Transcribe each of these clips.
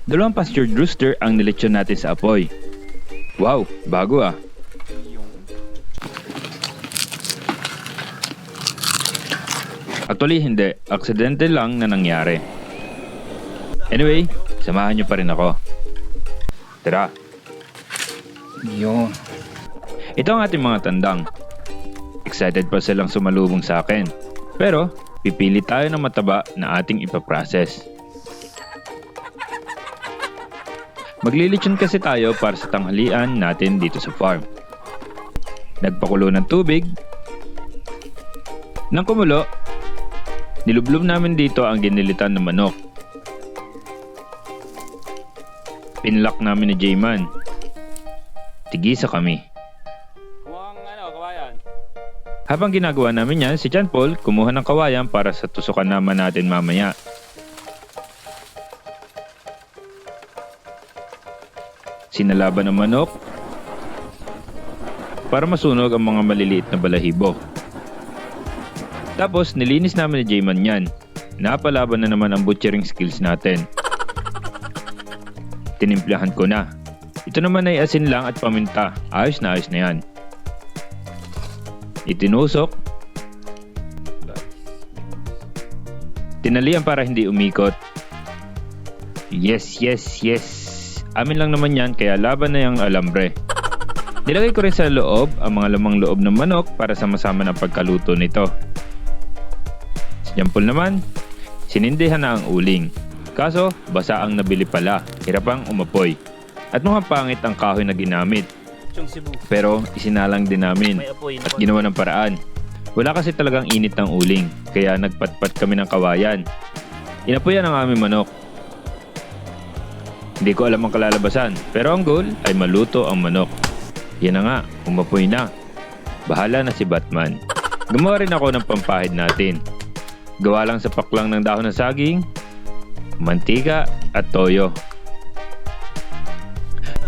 Dalawang pastured rooster ang nilitsyon natin sa apoy. Wow, bago ah. Actually hindi, aksidente lang na nangyari. Anyway, samahan nyo pa rin ako. Tara. Yun. Ito ang ating mga tandang. Excited pa silang sumalubong sa akin. Pero, pipili tayo ng mataba na ating ipaprocess. Maglilitsyon kasi tayo para sa tanghalian natin dito sa farm. Nagpakulo ng tubig. Nang kumulo, nilublob namin dito ang ginilitan ng manok. Pinlock namin ni J-Man. Tigisa kami. Kawayan. Habang ginagawa namin yan, si John Paul kumuha ng kawayan para sa tusukan naman natin mamaya. Sinalaban ng manok para masunog ang mga maliliit na balahibo. Tapos nilinis namin ni J-Man yan. Napalaban na naman ang butchering skills natin. Tinimplahan ko na. Ito naman ay asin lang at paminta. Ayos na yan. Itinusok. Tinalian para hindi umikot. Yes. Amin lang naman yan kaya laban na yung alambre. Nilagay ko rin sa loob ang mga lamang loob ng manok para sama-sama ng pagkaluto nito. Si Jampol naman, sinindihan na ang uling. Kaso, basa ang nabili pala. Hirapang umapoy. At mukhang pangit ang kahoy na ginamit. Pero isinalang din namin at ginawa ng paraan. Wala kasi talagang init ng uling, kaya nagpatpat kami ng kawayan. Inapoyan ang aming manok. Hindi ko alam ang kalalabasan, pero ang goal ay maluto ang manok. Yan na nga, umapoy na. Bahala na si Batman. Gumawa rin ako ng pampahid natin. Gawa lang sa paklang ng dahon ng saging, mantika at toyo.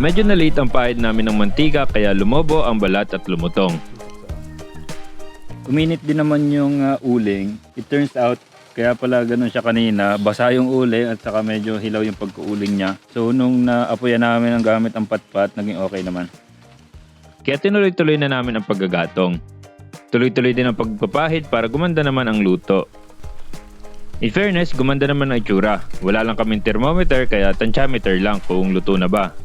Medyo nalit ang pahid namin ng mantika kaya lumobo ang balat at lumutong. Uminit din naman yung uling. It turns out, kaya pala ganun siya kanina. Basa yung uling at saka medyo hilaw yung pagkuuling niya. So nung naapoyan namin ang gamit ang patpat, naging okay naman. Kaya tinuloy-tuloy na namin ang paggagatong. Tuloy-tuloy din ang pagpapahid para gumanda naman ang luto. In fairness, gumanda naman ang itsura. Wala lang kaming thermometer kaya tensiometer lang kung luto na ba.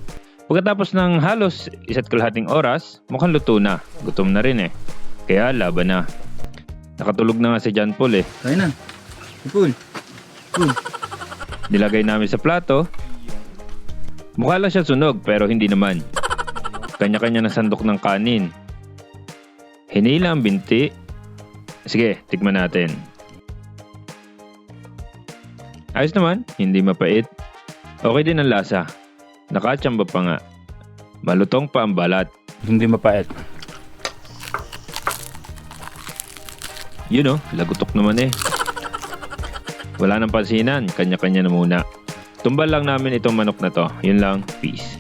Pagkatapos ng halos 1.5 oras, mukhang luto na. Gutom na rin eh. Kaya laban na. Nakatulog na nga si John Paul eh. Kaya na. Cool. Nilagay namin sa plato. Mukha lang siya sunog pero hindi naman. Kanya-kanya na sandok ng kanin. Hinila ang binti. Sige, tikman natin. Ayos naman, hindi mapait. Okay din ang lasa. Nakatsamba pa nga. Malutong pa ang balat. Hindi mapait. Yun oh, lagutok naman eh. Wala nang pansinan, kanya-kanya na muna. Tumbal lang namin itong manok na to. Yun lang, peace.